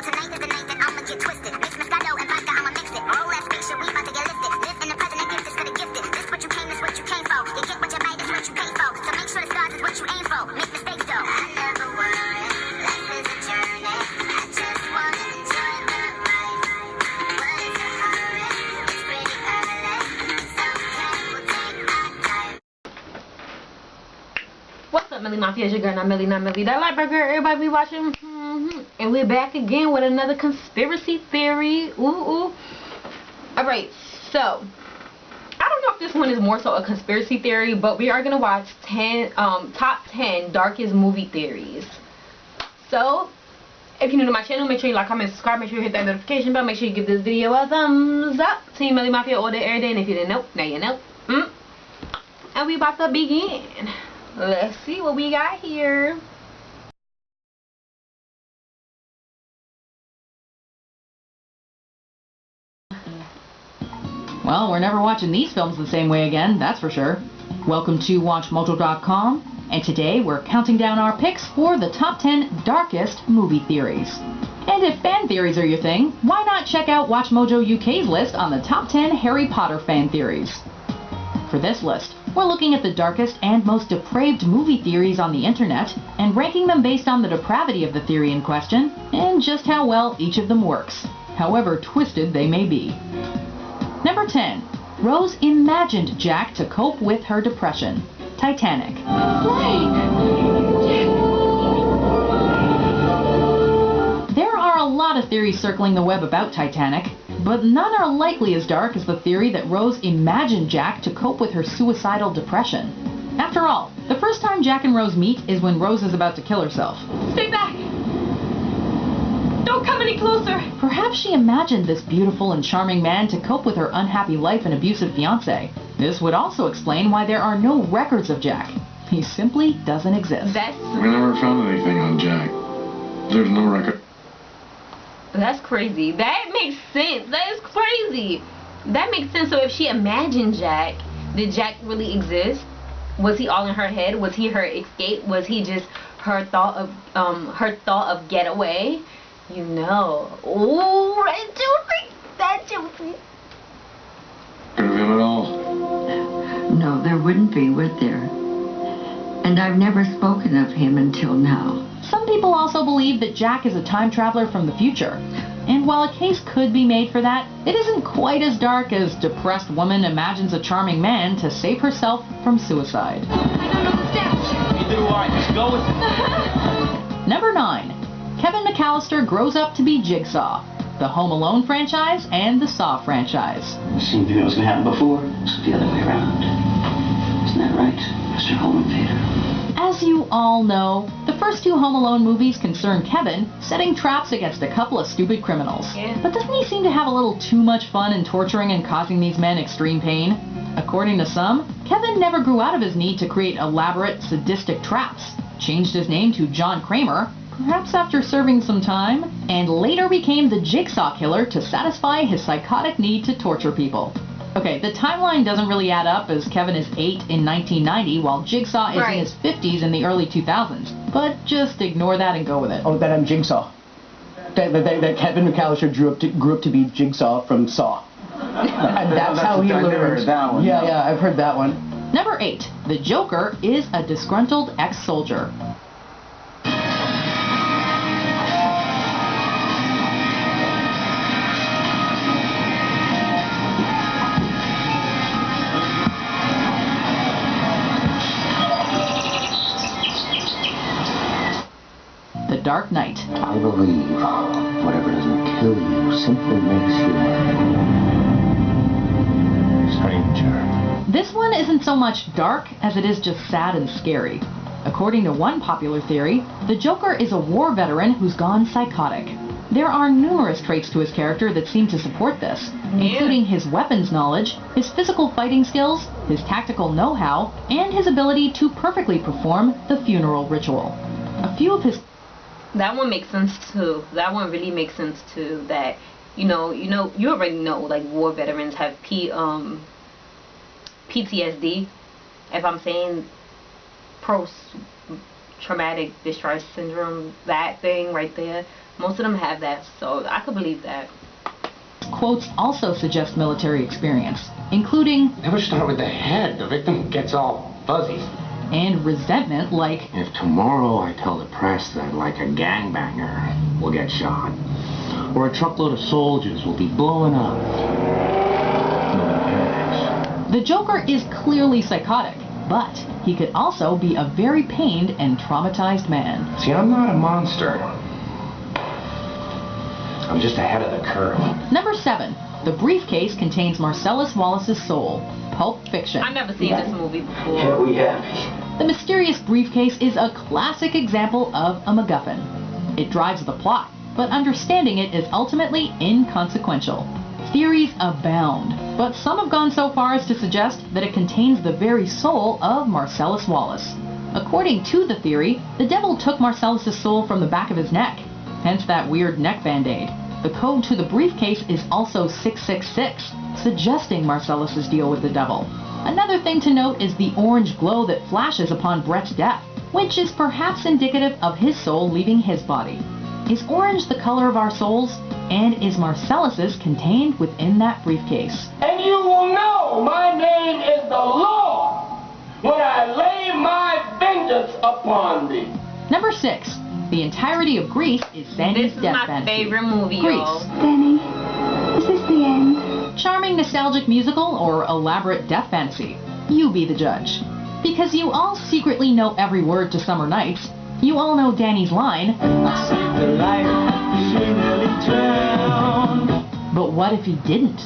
Tonight is the night that I'ma get twisted. Mix Moscato and vodka, I'ma mix it. Roll that spaceship, we about to get lifted. Live in the present and gift is for the gifted. This what you came, this what you came for. You get what you made, this what you pay for. So make sure the stars is what you aim for. Make mistakes though. I never worry. Life is a journey. I just wanna enjoy the ride. But it's a hurry. It's pretty early. Sometimes we'll take our time. What's up, Millie Mafia? It's your girl, Millie, that light burger. Everybody be watching. And we're back again with another conspiracy theory. Ooh. Alright, so I don't know if this one is more so a conspiracy theory, but we are gonna watch top 10 darkest movie theories. So if you're new to my channel, make sure you like, comment, subscribe, make sure you hit that notification bell, make sure you give this video a thumbs up. Team Millie Mafia all day, every day, and if you didn't know, now you know. And we about to begin. Let's see what we got here. Well, we're never watching these films the same way again, that's for sure. Welcome to WatchMojo.com, and today we're counting down our picks for the top 10 darkest movie theories. And if fan theories are your thing, why not check out WatchMojo UK's list on the top 10 Harry Potter fan theories. For this list, we're looking at the darkest and most depraved movie theories on the internet, and ranking them based on the depravity of the theory in question, and just how well each of them works, however twisted they may be. Number 10. Rose imagined Jack to cope with her depression. Titanic. There are a lot of theories circling the web about Titanic, but none are likely as dark as the theory that Rose imagined Jack to cope with her suicidal depression. After all, the first time Jack and Rose meet is when Rose is about to kill herself. Stay back! Don't come any closer! Perhaps she imagined this beautiful and charming man to cope with her unhappy life and abusive fiancé. This would also explain why there are no records of Jack. He simply doesn't exist. We never found anything on Jack. There's no record. That's crazy. That makes sense. That is crazy. That makes sense. So if she imagined Jack, did Jack really exist? Was he all in her head? Was he her escape? Was he just her thought of getaway? You know. Ooh, that's juicy. Could have him at all. No, there wouldn't be, would there? And I've never spoken of him until now. Some people also believe that Jack is a time traveler from the future. And while a case could be made for that, it isn't quite as dark as depressed woman imagines a charming man to save herself from suicide. I don't know the steps. Neither do I. Just go with it. Number 9. Kevin McAllister grows up to be Jigsaw. The Home Alone franchise and the Saw franchise. It seemed to me it was going to happen before. It's the other way around. Isn't that right, Mr. Home Invader? As you all know, the first 2 Home Alone movies concern Kevin setting traps against a couple of stupid criminals. Yeah. But doesn't he seem to have a little too much fun in torturing and causing these men extreme pain? According to some, Kevin never grew out of his need to create elaborate, sadistic traps, changed his name to John Kramer, perhaps after serving some time, and later became the Jigsaw Killer to satisfy his psychotic need to torture people. Okay, the timeline doesn't really add up, as Kevin is 8 in 1990 while Jigsaw is in his 50s in the early 2000s. But just ignore that and go with it. Oh, that I'm Jigsaw. That Kevin McAllister grew up to be Jigsaw from Saw. And that's how he learned. I've never heard that one. Yeah, I've heard that one. Number 8. The Joker is a disgruntled ex-soldier. The Dark Knight. I believe whatever doesn't kill you simply makes you a stranger. This one isn't so much dark as it is just sad and scary. According to one popular theory, the Joker is a war veteran who's gone psychotic. There are numerous traits to his character that seem to support this, including his weapons knowledge, his physical fighting skills, his tactical know-how, and his ability to perfectly perform the funeral ritual. A few of his... That one makes sense too. That one really makes sense too. That you already know, like, war veterans have PTSD. If I'm saying traumatic distress syndrome, that thing right there. Most of them have that, so I could believe that. Quotes also suggest military experience, including Never start with the head. The victim gets all fuzzy. and resentment like, If tomorrow I tell the press that like a gangbanger will get shot, or a truckload of soldiers will be blown up, nobody panics. the Joker is clearly psychotic, but he could also be a very pained and traumatized man. See, I'm not a monster. I'm just ahead of the curve. Number 7. The briefcase contains Marcellus Wallace's soul. Pulp Fiction. I've never seen this movie before. we have. The mysterious briefcase is a classic example of a MacGuffin. It drives the plot, but understanding it is ultimately inconsequential. Theories abound, but some have gone so far as to suggest that it contains the very soul of Marcellus Wallace. According to the theory, the devil took Marcellus's soul from the back of his neck, hence that weird neck band-aid. The code to the briefcase is also 666, suggesting Marcellus's deal with the devil. Another thing to note is the orange glow that flashes upon Brett's death, which is perhaps indicative of his soul leaving his body. Is orange the color of our souls? And is Marcellus's contained within that briefcase? And you will know my name is the Lord when I lay my vengeance upon thee. Number 6. The entirety of Grease is Sandy's This is death my fantasy. favorite movie, Grease. y'all. Danny, is this the end? Charming nostalgic musical or elaborate death fantasy? You be the judge. Because you all secretly know every word to Summer Nights, you all know Danny's line, but what if he didn't?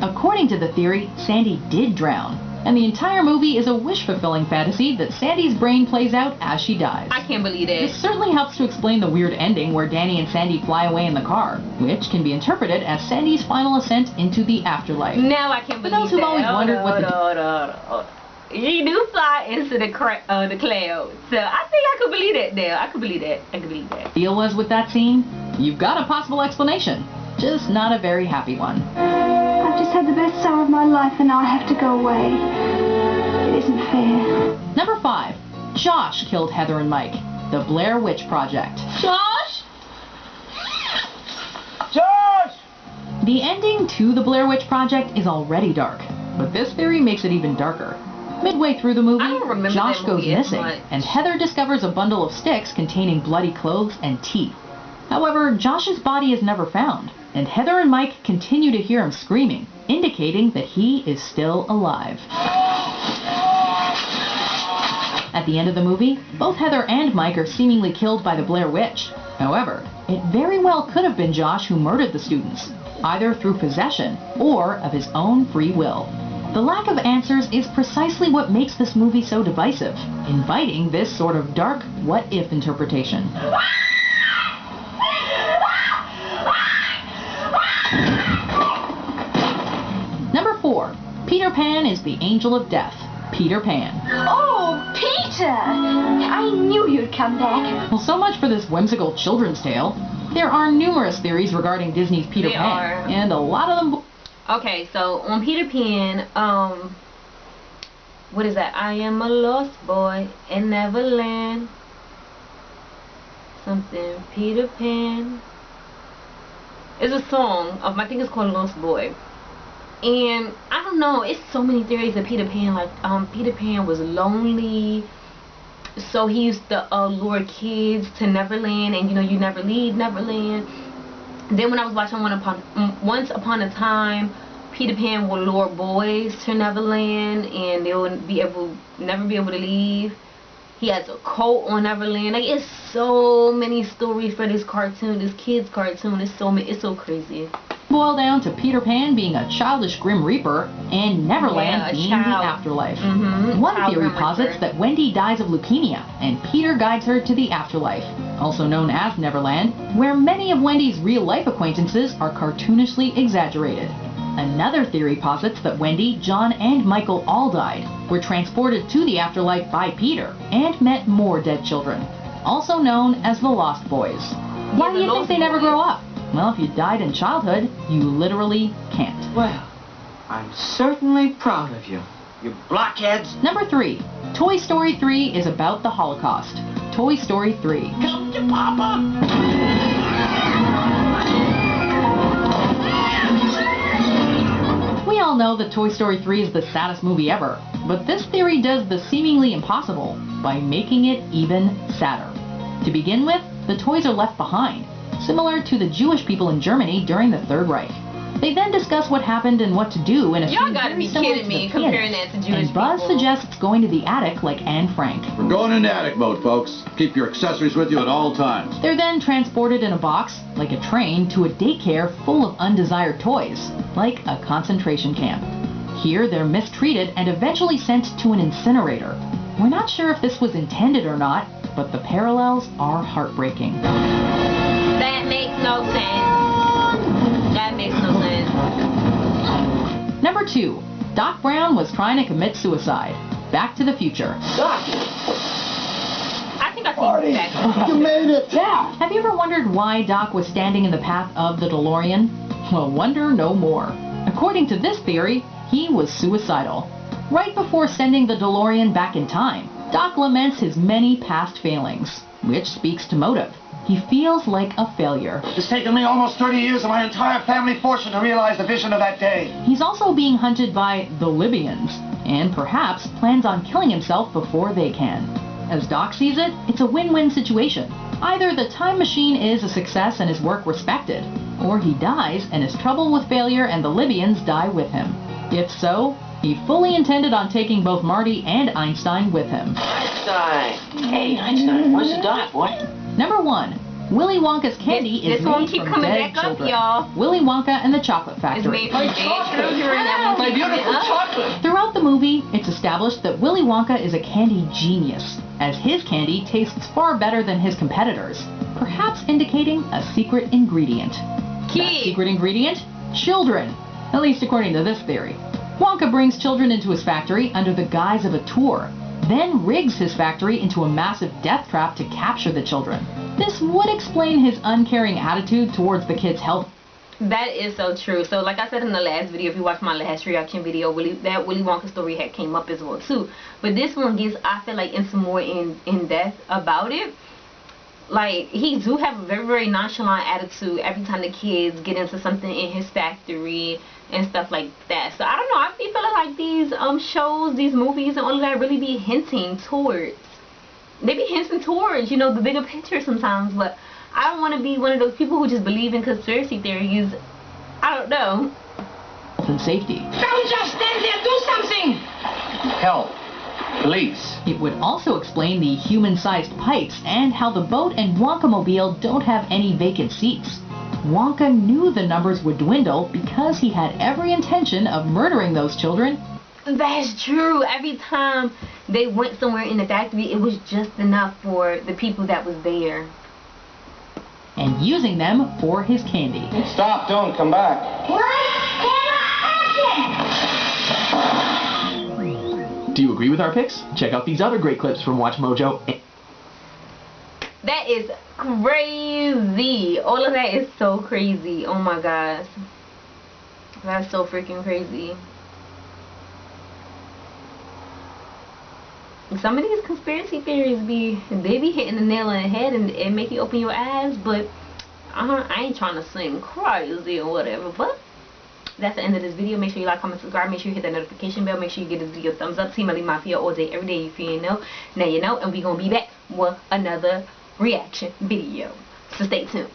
According to the theory, Sandy did drown, and the entire movie is a wish-fulfilling fantasy that Sandy's brain plays out as she dies. I can't believe This it. certainly helps to explain the weird ending where Danny and Sandy fly away in the car, which can be interpreted as Sandy's final ascent into the afterlife. Now I can't For believe those who've that. always wondered what the- Hold on. She do fly into the clouds, so I think I could believe that now. I could believe that. deal was with that scene? You've got a possible explanation, just not a very happy one. I've just had the best summer of my life and now I have to go away. It isn't fair. Number 5. Josh killed Heather and Mike. The Blair Witch Project. Josh? Josh! The ending to The Blair Witch Project is already dark, but this theory makes it even darker. Midway through the movie, I don't remember Josh that goes movie as missing, much. and Heather discovers a bundle of sticks containing bloody clothes and teeth. However, Josh's body is never found, and Heather and Mike continue to hear him screaming, indicating that he is still alive. At the end of the movie, both Heather and Mike are seemingly killed by the Blair Witch. However, it very well could have been Josh who murdered the students, either through possession or of his own free will. The lack of answers is precisely what makes this movie so divisive, inviting this sort of dark what-if interpretation. Number 4. Peter Pan is the angel of death. Peter Pan. Oh, Peter! I knew you'd come back. Well, so much for this whimsical children's tale. There are numerous theories regarding Disney's Peter There Pan, are. and a lot of them... Okay, so on Peter Pan, what is that? I am a lost boy in Neverland. Something Peter Pan. It's a song of, I think it's called Lost Boy. And I don't know, it's so many theories of Peter Pan. Like Peter Pan was lonely, so he used to lure kids to Neverland, and you never leave Neverland. Then when I was watching Once Upon a Time, Peter Pan will lure boys to Neverland, and they will never be able to leave. He has a cult on Neverland. Like, it's so many stories for this cartoon, this kids cartoon. It's so crazy. boil down to Peter Pan being a childish Grim Reaper and Neverland being the afterlife. One theory posits that Wendy dies of leukemia and Peter guides her to the afterlife, also known as Neverland, where many of Wendy's real-life acquaintances are cartoonishly exaggerated. Another theory posits that Wendy, John, and Michael all died, were transported to the afterlife by Peter, and met more dead children, also known as the Lost Boys. Why do you think they never grow up? Well, if you died in childhood, you literally can't. Well, I'm certainly proud of you, you blockheads. Number 3. Toy Story 3 is about the Holocaust. Toy Story 3. Help your papa! We all know that Toy Story 3 is the saddest movie ever, but this theory does the seemingly impossible by making it even sadder. To begin with, the toys are left behind, similar to the Jewish people in Germany during the Third Reich. They then discuss what happened and what to do in a Y'all scene gotta very be similar kidding to me The comparing Pianist. that to Jewish And Buzz people. suggests it's going to the attic like Anne Frank. We're going into attic mode, folks. Keep your accessories with you at all times. They're then transported in a box, like a train, to a daycare full of undesired toys, like a concentration camp. Here, they're mistreated and eventually sent to an incinerator. We're not sure if this was intended or not, but the parallels are heartbreaking. That makes no sense. That makes no sense. Number 2. Doc Brown was trying to commit suicide. Back to the Future. I think I've seen this back. You made it! Yeah. Have you ever wondered why Doc was standing in the path of the DeLorean? Well, wonder no more. According to this theory, he was suicidal. Right before sending the DeLorean back in time, Doc laments his many past failings, which speaks to motive. He feels like a failure. It's taken me almost 30 years of my entire family fortune to realize the vision of that day. He's also being hunted by the Libyans, and perhaps plans on killing himself before they can. As Doc sees it, it's a win-win situation. Either the time machine is a success and his work respected, or he dies and his trouble with failure and the Libyans die with him. If so, he fully intended on taking both Marty and Einstein with him. Einstein. Hey, Einstein, where's the dot, boy? Number 1. Willy Wonka's candy is This one made keep from coming dead back up, children. y'all. Willy Wonka and the Chocolate It's Factory. made from dead children. That one My keep coming beautiful up. chocolate! Throughout the movie, it's established that Willy Wonka is a candy genius, as his candy tastes far better than his competitors, perhaps indicating a secret ingredient. That secret ingredient? Children, at least according to this theory. Wonka brings children into his factory under the guise of a tour, then rigs his factory into a massive death trap to capture the children. This would explain his uncaring attitude towards the kids' health. That is so true. So like I said in the last video, if you watched my last reaction video, that Willy Wonka story had came up as well too. But this one gets, I feel like, into more in depth about it. Like, he do have a very, very nonchalant attitude every time the kids get into something in his factory and stuff like that. So I don't know, I be feeling like these shows, these movies and all of that really be hinting towards, they be hinting towards, you know, the bigger picture sometimes. But I don't want to be one of those people who just believe in conspiracy theories. I don't know. Health and safety. Don't just stand there, do something! Help. Police. It would also explain the human-sized pipes and how the boat and Wonkamobile don't have any vacant seats. Wonka knew the numbers would dwindle because he had every intention of murdering those children. That's true. Every time they went somewhere in the factory, it was just enough for the people that was there. And using them for his candy. Stop, don't come back. Do you agree with our picks? Check out these other great clips from Watch Mojo. That is crazy. All of that is so crazy. Oh my gosh. That's so freaking crazy. Some of these conspiracy theories they be hitting the nail on the head and make you open your eyes, but I ain't trying to seem crazy or whatever. But that's the end of this video. Make sure you like, comment, subscribe. Make sure you hit that notification bell. Make sure you give this video a thumbs up. Team Melly Mafia all day, every day. If you know, now you know. And we gonna be back with another reaction video. So stay tuned.